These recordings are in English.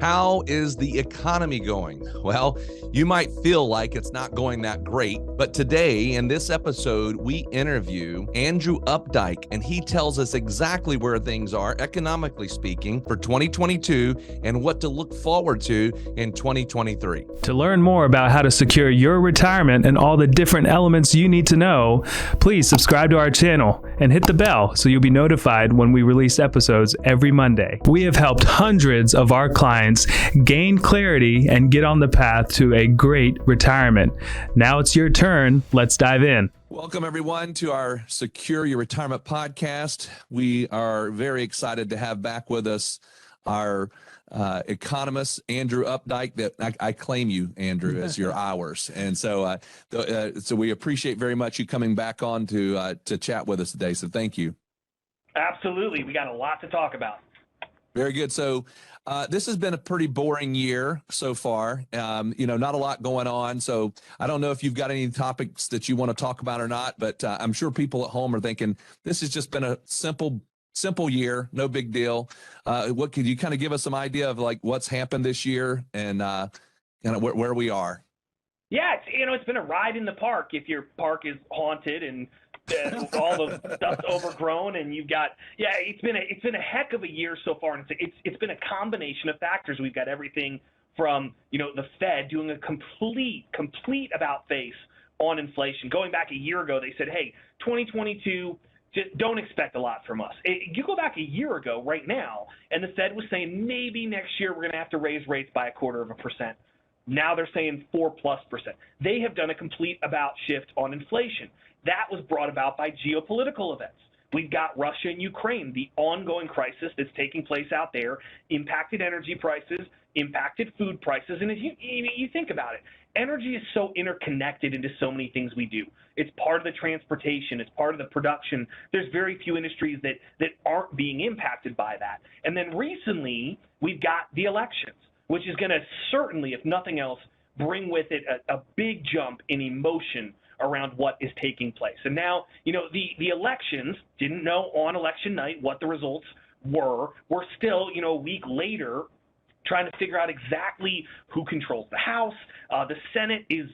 How is the economy going? Well, you might feel like it's not going that great, but today in this episode, we interview Andrew Updike, and he tells us exactly where things are, economically speaking, for 2022 and what to look forward to in 2023. To learn more about how to secure your retirement and all the different elements you need to know, please subscribe to our channel and hit the bell so you'll be notified when we release episodes every Monday. We have helped hundreds of our clients gain clarity and get on the path to a great retirement. Now it's your turn. Let's dive in. Welcome, everyone, to our Secure Your Retirement podcast. We are very excited to have back with us our economist, Andrew Updike. That I claim you, Andrew, as your hours. And so so we appreciate very much you coming back on to chat with us today. So thank you. Absolutely. We got a lot to talk about. Very good. So this has been a pretty boring year so far. Not a lot going on. So I don't know if you've got any topics that you want to talk about or not, but I'm sure people at home are thinking this has just been a simple year, no big deal. What could you kind of give us some idea of like what's happened this year and kind of where we are? Yeah, it's been a ride in the park. If your park is haunted and all the stuff's overgrown, and you've got it's been a heck of a year so far, and it's been a combination of factors. We've got everything from the Fed doing a complete about face on inflation. Going back a year ago, they said, hey, 2022. Just don't expect a lot from us. You go back a year ago right now, and the Fed was saying maybe next year we're going to have to raise rates by 0.25%. Now they're saying 4+%. They have done a complete about shift on inflation. That was brought about by geopolitical events. We've got Russia and Ukraine, the ongoing crisis that's taking place out there, impacted energy prices, impacted food prices. And as you think about it, energy is so interconnected into so many things we do. It's part of the transportation. It's part of the production. There's very few industries that aren't being impacted by that. And then recently, we've got the elections, which is going to certainly, if nothing else, bring with it a big jump in emotion around what is taking place. And now, the elections, didn't know on election night what the results were. We're still, a week later, trying to figure out exactly who controls the House. The Senate is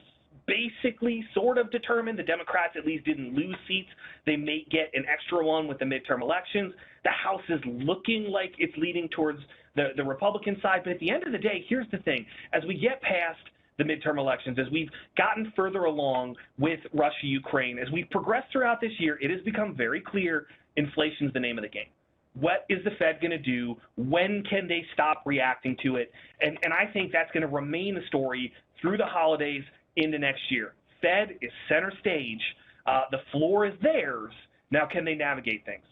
basically sort of determined. The Democrats at least didn't lose seats. They may get an extra one with the midterm elections. The House is looking like it's leaning towards the Republican side. But at the end of the day, here's the thing. As we get past the midterm elections, as we've gotten further along with Russia, Ukraine, as we've progressed throughout this year, it has become very clear inflation's the name of the game. What is the Fed going to do? When can they stop reacting to it? And I think that's going to remain the story through the holidays into next year. Fed is center stage. The floor is theirs. Now, can they navigate things?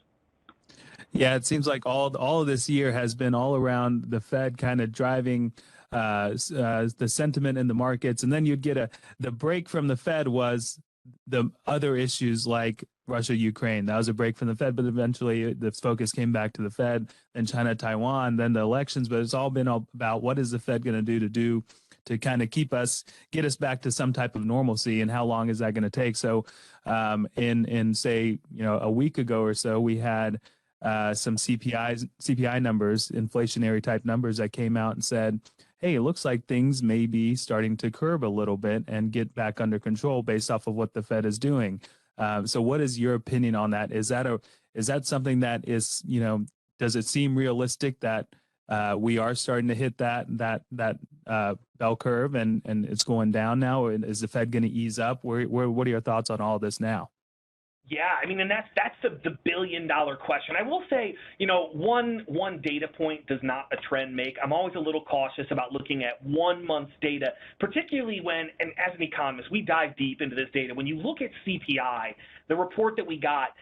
Yeah, it seems like all of this year has been all around the Fed kind of driving the sentiment in the markets. And then you'd get the break from the Fed was the other issues like Russia, Ukraine. That was a break from the Fed, but eventually the focus came back to the Fed, then China, Taiwan, then the elections. But it's all been about what is the Fed going to do to kind of get us back to some type of normalcy, and how long is that going to take? So in say, a week ago or so, we had some CPI numbers, inflationary type numbers that came out and said, hey, it looks like things may be starting to curb a little bit and get back under control based off of what the Fed is doing. So what is your opinion on that? Is that something that is, does it seem realistic that we are starting to hit that bell curve and it's going down now? Is the Fed going to ease up? What are your thoughts on all this now? Yeah, and that's the billion-dollar question. I will say, one data point does not a trend make. I'm always a little cautious about looking at 1 month's data, particularly when, and as an economist, we dive deep into this data. When you look at CPI, the report that we got,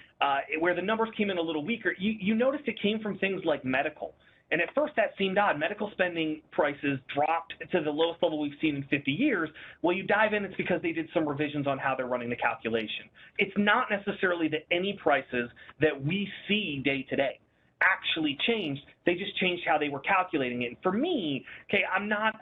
where the numbers came in a little weaker, you noticed it came from things like medical. And at first that seemed odd. Medical spending prices dropped to the lowest level we've seen in 50 years. Well, you dive in, it's because they did some revisions on how they're running the calculation. It's not necessarily that any prices that we see day to day. actually changed. They just changed how they were calculating it. And for me, okay, I'm not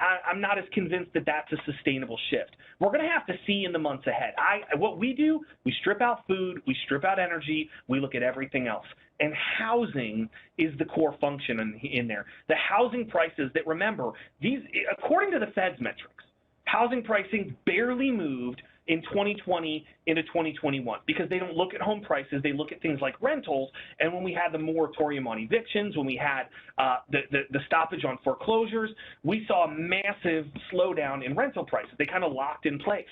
as convinced that that's a sustainable shift. We're going to have to see in the months ahead. What we do, we strip out food, we strip out energy, we look at everything else. And housing is the core function in there. The housing prices that, remember, these, according to the Fed's metrics, housing pricing barely moved in 2020 into 2021 because they don't look at home prices, they look at things like rentals. And when we had the moratorium on evictions, when we had the stoppage on foreclosures, we saw a massive slowdown in rental prices. They kind of locked in place.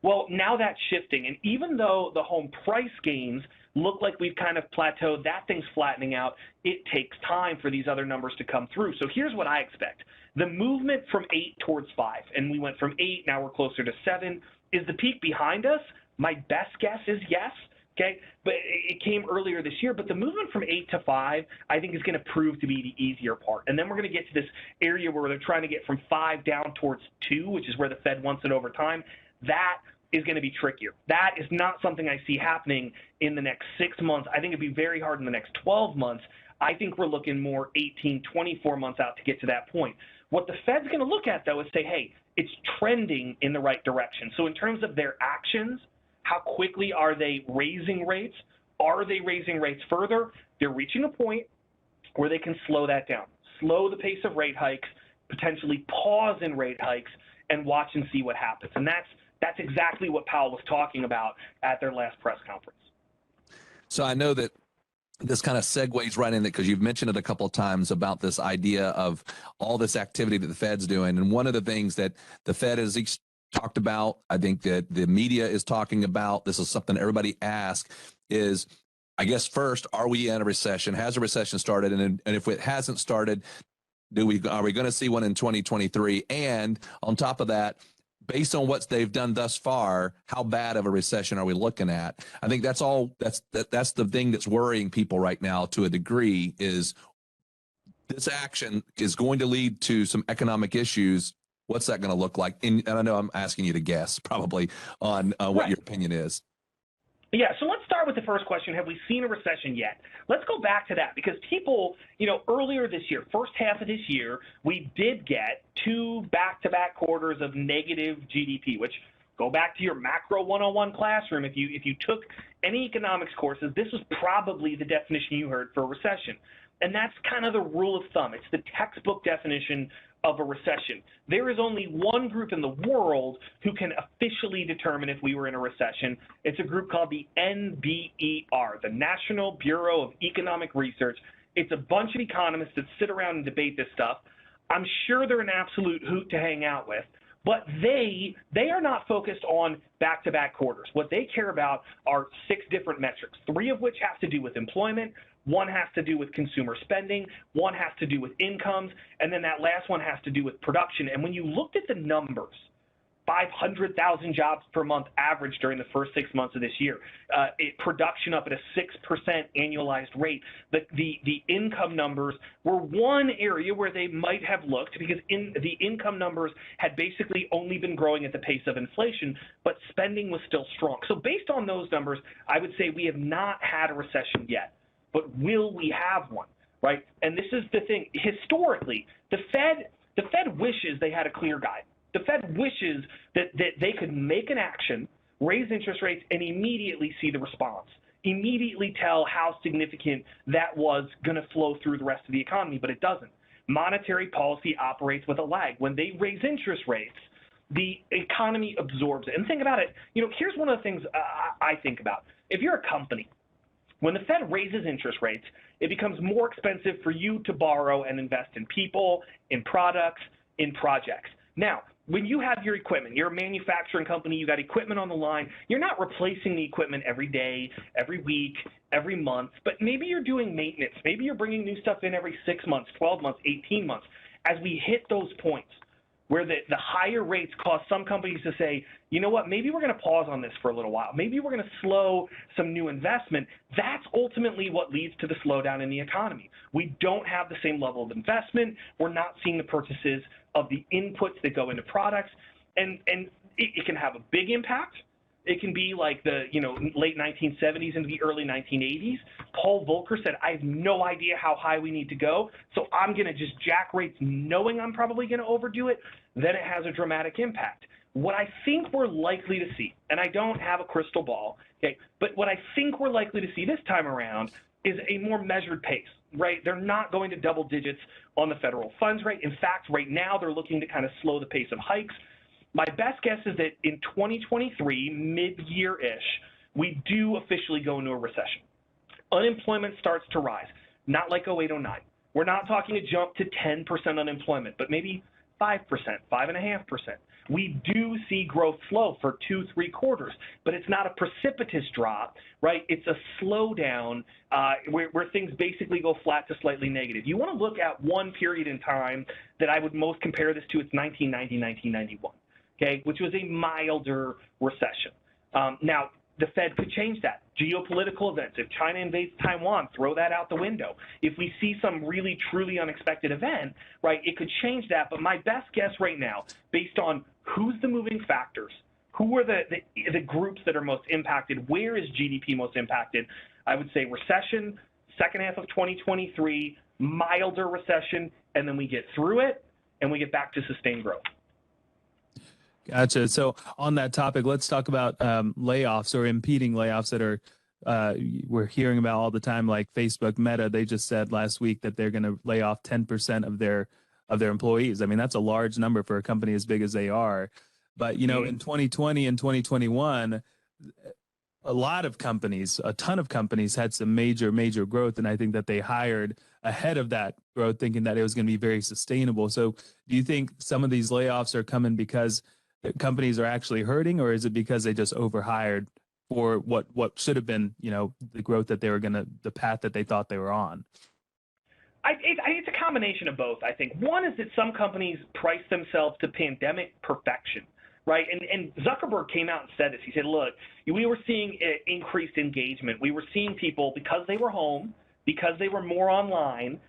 Well, now that's shifting, and even though the home price gains look like we've kind of plateaued, that thing's flattening out, it takes time for these other numbers to come through. So here's what I expect. The movement from 8 towards 5, and we went from 8, now we're closer to 7. Is the peak behind us? My best guess is yes. Okay, but it came earlier this year. But the movement from 8 to 5, I think, is going to prove to be the easier part. And then we're going to get to this area where they're trying to get from 5 down towards 2, which is where the Fed wants it over time. That is going to be trickier. That is not something I see happening in the next 6 months. I think it'd be very hard in the next 12 months. I think we're looking more 18, 24 months out to get to that point. What the Fed's going to look at, though, is say, hey, it's trending in the right direction. So in terms of their actions, how quickly are they raising rates? Are they raising rates further? They're reaching a point where they can slow that down, slow the pace of rate hikes, potentially pause in rate hikes, and watch and see what happens. And that's exactly what Powell was talking about at their last press conference. So I know that this kind of segues right in, because you've mentioned it a couple of times about this idea of all this activity that the Fed's doing. And one of the things that the Fed has talked about, I think that the media is talking about, this is something everybody asks, is, I guess, first, are we in a recession? Has a recession started? And if it hasn't started, are we going to see one in 2023? And on top of that, based on what they've done thus far, how bad of a recession are we looking at? I think that's the thing that's worrying people right now to a degree, is this action is going to lead to some economic issues. What's that going to look like? And I know I'm asking you to guess probably on what your opinion is. Yeah, so let's start with the first question. Have we seen a recession yet? Let's go back to that, because people, earlier this year, first half of this year, we did get 2 back-to-back quarters of negative GDP, which, go back to your macro 101 classroom. If you took any economics courses, this was probably the definition you heard for a recession. And that's kind of the rule of thumb. It's the textbook definition of a recession. There is only one group in the world who can officially determine if we were in a recession. It's a group called the NBER, the National Bureau of Economic Research. It's a bunch of economists that sit around and debate this stuff. I'm sure they're an absolute hoot to hang out with, but they are not focused on back-to-back quarters. What they care about are 6 different metrics, 3 of which have to do with employment, 1 has to do with consumer spending, 1 has to do with incomes, and then that last one has to do with production. And when you looked at the numbers, 500,000 jobs per month average during the first 6 months of this year, production up at a 6% annualized rate. The income numbers were one area where they might have looked, because the income numbers had basically only been growing at the pace of inflation, but spending was still strong. So based on those numbers, I would say we have not had a recession yet. But will we have one, right? And this is the thing. Historically, the Fed wishes they had a clear guide. The Fed wishes that they could make an action, raise interest rates, and immediately see the response, immediately tell how significant that was going to flow through the rest of the economy, but it doesn't. Monetary policy operates with a lag. When they raise interest rates, the economy absorbs it. And think about it. Here's one of the things I think about. If you're a company, when the Fed raises interest rates, it becomes more expensive for you to borrow and invest in people, in products, in projects. Now, when you have your equipment, you're a manufacturing company, you got equipment on the line, you're not replacing the equipment every day, every week, every month, but maybe you're doing maintenance. Maybe you're bringing new stuff in every 6 months, 12 months, 18 months. As we hit those points where the higher rates cause some companies to say, you know what, maybe we're going to pause on this for a little while. Maybe we're going to slow some new investment. That's ultimately what leads to the slowdown in the economy. We don't have the same level of investment. We're not seeing the purchases of the inputs that go into products. And it can have a big impact. It can be like the late 1970s into the early 1980s. Paul Volcker said, I have no idea how high we need to go, so I'm going to just jack rates knowing I'm probably going to overdo it. Then it has a dramatic impact. What I think we're likely to see, and I don't have a crystal ball, okay, but what I think we're likely to see this time around is a more measured pace, right? They're not going to double digits on the federal funds rate. In fact, right now they're looking to kind of slow the pace of hikes. My best guess is that in 2023, mid-year-ish, we do officially go into a recession. Unemployment starts to rise, not like 08, 09. We're not talking a jump to 10% unemployment, but maybe 5%, 5.5%. We do see growth slow for 2-3 quarters, but it's not a precipitous drop, right? It's a slowdown where things basically go flat to slightly negative. You want to look at one period in time that I would most compare this to. It's 1990, 1991, okay, which was a milder recession. Now, the Fed could change that. Geopolitical events, if China invades Taiwan, throw that out the window. If we see some really, truly unexpected event, right, it could change that. But my best guess right now, based on who's the moving factors, who are the groups that are most impacted, where is GDP most impacted, I would say recession, second half of 2023, milder recession, and then we get through it and we get back to sustained growth. Gotcha. So on that topic, let's talk about layoffs or impeding layoffs that are we're hearing about all the time, like Facebook, Meta. They just said last week that they're going to lay off 10% of their employees. I mean, that's a large number for a company as big as they are. But, in 2020 and 2021, a lot of companies, a ton of companies had some major growth. And I think that they hired ahead of that growth, thinking that it was going to be very sustainable. So do you think some of these layoffs are coming because companies are actually hurting, or is it because they just overhired for what should have been, the growth that they were the path that they thought they were on? It's a combination of both, I think. One is that some companies price themselves to pandemic perfection, right? And Zuckerberg came out and said this. He said, look, we were seeing increased engagement. We were seeing people, because they were home, because they were more online,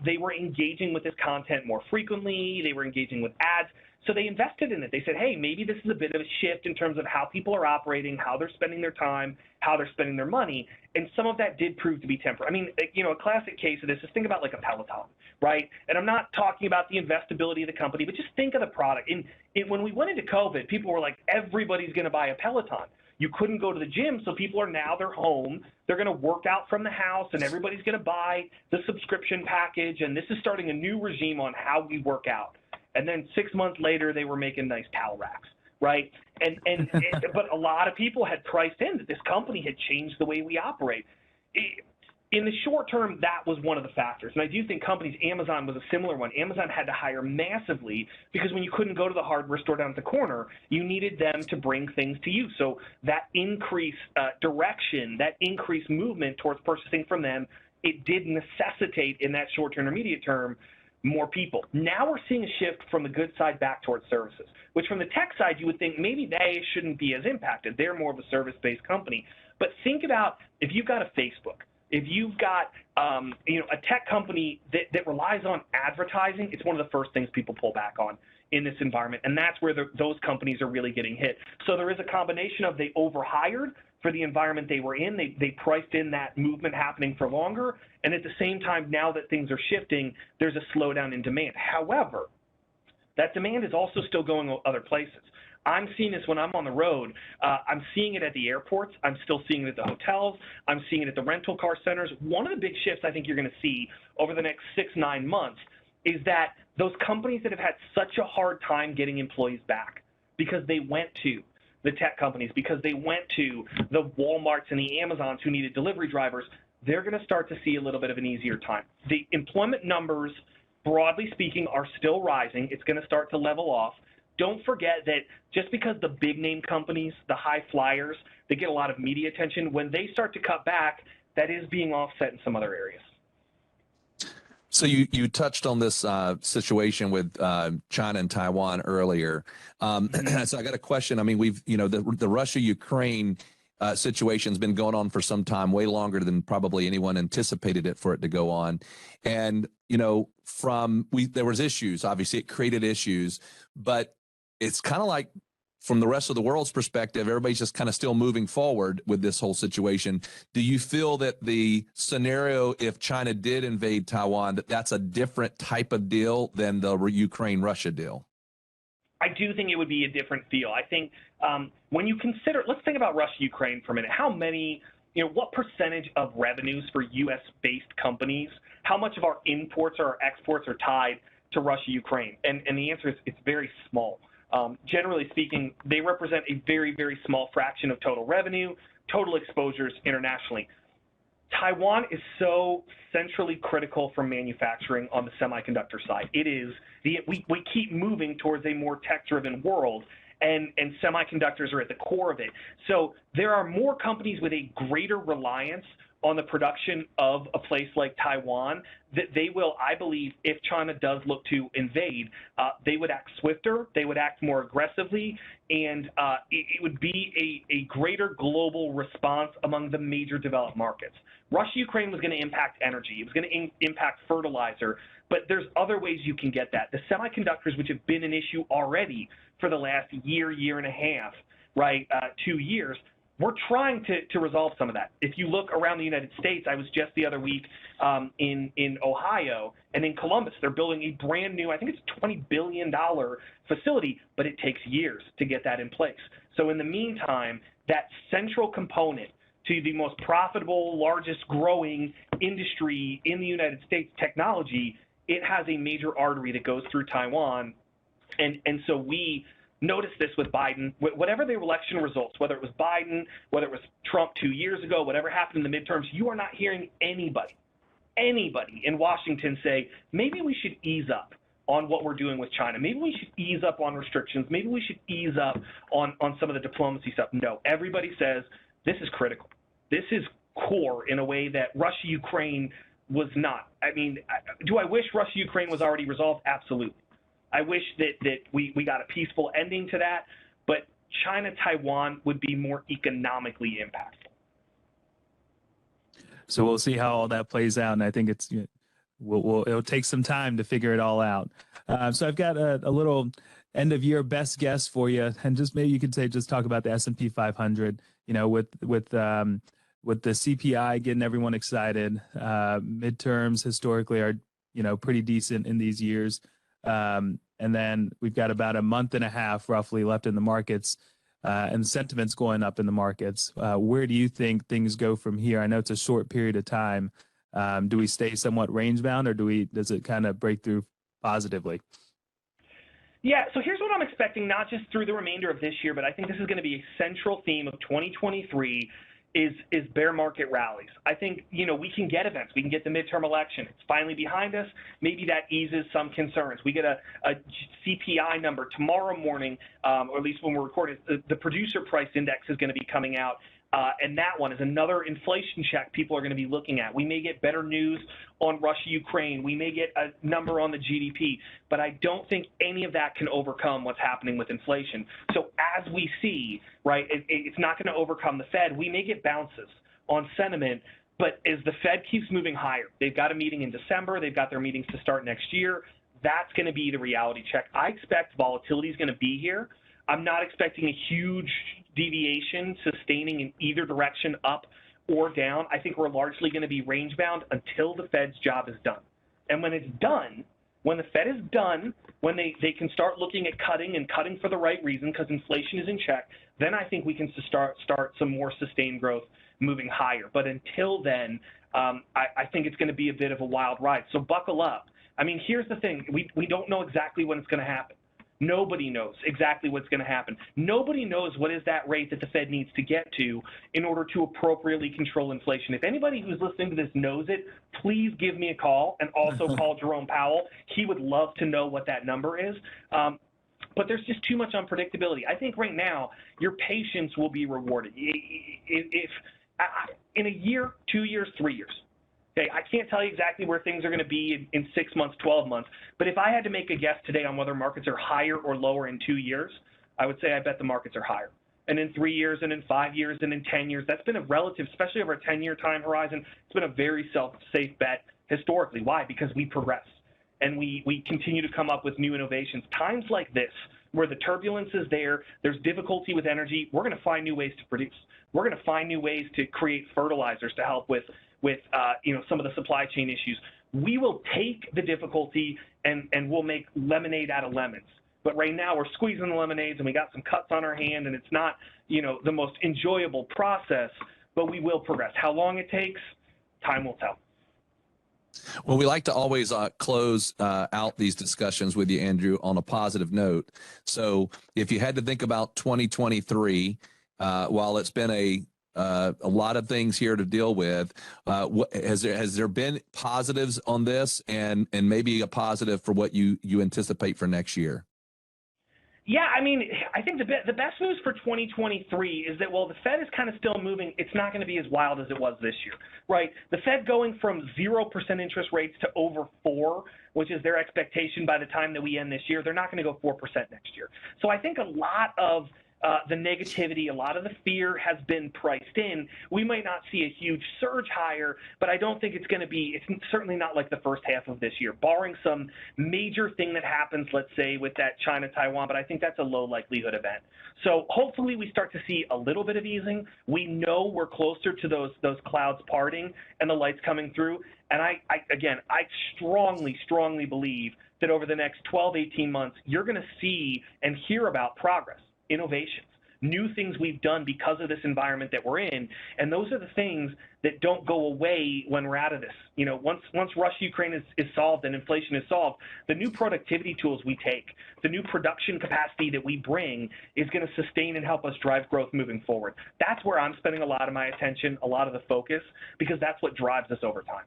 they were engaging with this content more frequently. They were engaging with ads. So they invested in it. They said, hey, maybe this is a bit of a shift in terms of how people are operating, how they're spending their time, how they're spending their money. And some of that did prove to be temporary. I mean, a classic case of this is think about like a Peloton, right? And I'm not talking about the investability of the company, but just think of the product. When we went into COVID, people were like, everybody's going to buy a Peloton. You couldn't go to the gym, so people are now, they're home, they're going to work out from the house, and everybody's going to buy the subscription package, and this is starting a new regime on how we work out. And then 6 months later, they were making nice towel racks, right? But a lot of people had priced in that this company had changed the way we operate. In the short term, that was one of the factors. And I do think companies, Amazon was a similar one. Amazon had to hire massively because when you couldn't go to the hardware store down at the corner, you needed them to bring things to you. So that increased direction, that increased movement towards purchasing from them, it did necessitate in that short to intermediate term more people. Now we're seeing a shift from the good side back towards services, which from the tech side, you would think maybe they shouldn't be as impacted. They're more of a service-based company. But think about if you've got a Facebook, if you've got a tech company that relies on advertising, it's one of the first things people pull back on in this environment. And that's where those companies are really getting hit. So there is a combination of they overhired for the environment they were in. They priced in that movement happening for longer. And at the same time, now that things are shifting, there's a slowdown in demand. However, that demand is also still going other places. I'm seeing this when I'm on the road. I'm seeing it at the airports. I'm still seeing it at the hotels. I'm seeing it at the rental car centers. One of the big shifts I think you're going to see over the next 6-9 months is that those companies that have had such a hard time getting employees back because they went to the tech companies, because they went to the Walmarts and the Amazons who needed delivery drivers, they're going to start to see a little bit of an easier time. The employment numbers, broadly speaking, are still rising. It's going to start to level off. Don't forget that just because the big name companies, the high flyers, they get a lot of media attention, when they start to cut back, that is being offset in some other areas. So you touched on this situation with China and Taiwan earlier. So I got a question. I mean, the Russia-Ukraine situation has been going on for some time, way longer than probably anyone anticipated it for it to go on. And, there was issues, obviously it created issues, but it's kind of like from the rest of the world's perspective, everybody's just kind of still moving forward with this whole situation. Do you feel that the scenario, if China did invade Taiwan, that that's a different type of deal than the Ukraine-Russia deal? I do think it would be a different feel. I think when you consider, let's think about Russia-Ukraine for a minute. How many, what percentage of revenues for U.S.-based companies, how much of our imports or our exports are tied to Russia-Ukraine? And the answer is it's very small. Generally speaking, they represent a very, very small fraction of total revenue, total exposures internationally. Taiwan is so centrally critical for manufacturing on the semiconductor side. It is we keep moving towards a more tech-driven world, and semiconductors are at the core of it. So there are more companies with a greater reliance on the production of a place like Taiwan that they will, I believe, if China does look to invade, they would act swifter, they would act more aggressively, and it would be a greater global response among the major developed markets. Russia-Ukraine was going to impact energy. It was going to impact fertilizer, but there's other ways you can get that. The semiconductors, which have been an issue already for the last year, year and a half, right, 2 years, we're trying to resolve some of that. If you look around the United States, I was just the other week in Ohio and in Columbus. They're building a brand new, I think it's a $20 billion facility, but it takes years to get that in place. So in the meantime, that central component to the most profitable, largest growing industry in the United States, technology, it has a major artery that goes through Taiwan. And so we noticed this with Biden. Whatever the election results, whether it was Biden, whether it was Trump 2 years ago, whatever happened in the midterms, you are not hearing anybody in Washington say, maybe we should ease up on what we're doing with China. Maybe we should ease up on restrictions. Maybe we should ease up on some of the diplomacy stuff. No, everybody says this is critical. This is core in a way that Russia-Ukraine was not. I mean, do I wish Russia-Ukraine was already resolved? Absolutely. I wish that we got a peaceful ending to that, but China-Taiwan would be more economically impactful. So we'll see how all that plays out, and I think it'll take some time to figure it all out. So I've got a little end of year best guess for you, and just maybe you could just talk about the S&P 500. With the CPI getting everyone excited, midterms historically are pretty decent in these years. And then we've got about a month and a half roughly left in the markets, and sentiment's going up in the markets. Where do you think things go from here? I know it's a short period of time. Do we stay somewhat range bound, or does it kind of break through positively? Yeah, so here's what I'm expecting, not just through the remainder of this year, but I think this is going to be a central theme of 2023 is bear market rallies. I think, we can get events. We can get the midterm election. It's finally behind us. Maybe that eases some concerns. We get a CPI number tomorrow morning, or at least when we're recording, the producer price index is going to be coming out. And that one is another inflation check people are going to be looking at. We may get better news on Russia-Ukraine. We may get a number on the GDP. But I don't think any of that can overcome what's happening with inflation. So as we see, right, it's not going to overcome the Fed. We may get bounces on sentiment. But as the Fed keeps moving higher, they've got a meeting in December. They've got their meetings to start next year. That's going to be the reality check. I expect volatility is going to be here. I'm not expecting a huge deviation sustaining in either direction, up or down. I think we're largely going to be range bound until the Fed's job is done. And when it's done, when the Fed is done, when they can start looking at cutting for the right reason because inflation is in check, then I think we can start some more sustained growth moving higher. But until then, I think it's going to be a bit of a wild ride. So buckle up. I mean, here's the thing. We don't know exactly when it's going to happen. Nobody knows exactly what's going to happen. Nobody knows what is that rate that the Fed needs to get to in order to appropriately control inflation. If anybody who's listening to this knows it, please give me a call, and also call Jerome Powell. He would love to know what that number is. But there's just too much unpredictability. I think right now your patience will be rewarded. If in a year, 2 years, 3 years. Okay, I can't tell you exactly where things are going to be in 6 months, 12 months, but if I had to make a guess today on whether markets are higher or lower in 2 years, I would say I bet the markets are higher. And in 3 years, and in 5 years, and in 10 years, that's been a relative, especially over a 10-year time horizon, it's been a very safe bet historically. Why? Because we progress, and we continue to come up with new innovations. Times like this, where the turbulence is there, there's difficulty with energy, we're going to find new ways to produce. We're going to find new ways to create fertilizers to help with some of the supply chain issues. We will take the difficulty and we'll make lemonade out of lemons. But right now we're squeezing the lemonades and we got some cuts on our hand, and it's not, the most enjoyable process, but we will progress. How long it takes, time will tell. Well, we like to always close out these discussions with you, Andrew, on a positive note. So if you had to think about 2023, while it's been a lot of things here to deal with, has there been positives on this, and maybe a positive for what you anticipate for next year? Yeah, I mean, I think the best news for 2023 is that while the Fed is kind of still moving, it's not going to be as wild as it was this year, right? The Fed going from 0% interest rates to over 4%, which is their expectation by the time that we end this year, they're not going to go 4% next year. So I think a lot of the negativity, a lot of the fear has been priced in. We might not see a huge surge higher, but I don't think it's going to be, it's certainly not like the first half of this year, barring some major thing that happens, let's say, with that China-Taiwan, but I think that's a low likelihood event. So hopefully we start to see a little bit of easing. We know we're closer to those clouds parting and the lights coming through. And I strongly believe that over the next 12, 18 months, you're going to see and hear about progress, innovations, new things we've done because of this environment that we're in. And those are the things that don't go away when we're out of this. Once Russia-Ukraine is solved and inflation is solved, the new productivity tools we take, the new production capacity that we bring is going to sustain and help us drive growth moving forward. That's where I'm spending a lot of my attention, a lot of the focus, because that's what drives us over time.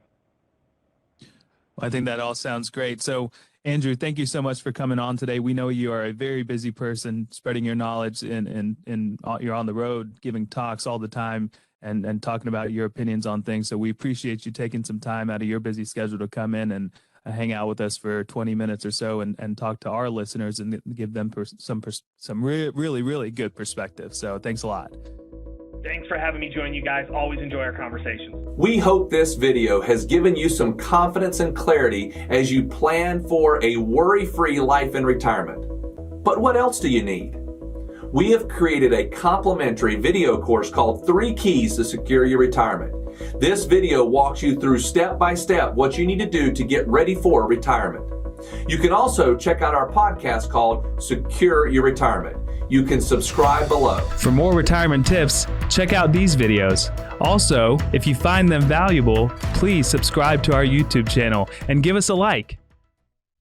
I think that all sounds great. So, Andrew, thank you so much for coming on today. We know you are a very busy person, spreading your knowledge, and you're on the road giving talks all the time and talking about your opinions on things. So we appreciate you taking some time out of your busy schedule to come in and hang out with us for 20 minutes or so and talk to our listeners and give them some really, really good perspective. So thanks a lot. Thanks for having me join you guys. Always enjoy our conversations. We hope this video has given you some confidence and clarity as you plan for a worry-free life in retirement. But what else do you need? We have created a complimentary video course called 3 Keys to Secure Your Retirement. This video walks you through step by step what you need to do to get ready for retirement. You can also check out our podcast called Secure Your Retirement. You can subscribe below. For more retirement tips, check out these videos. Also, if you find them valuable, please subscribe to our YouTube channel and give us a like.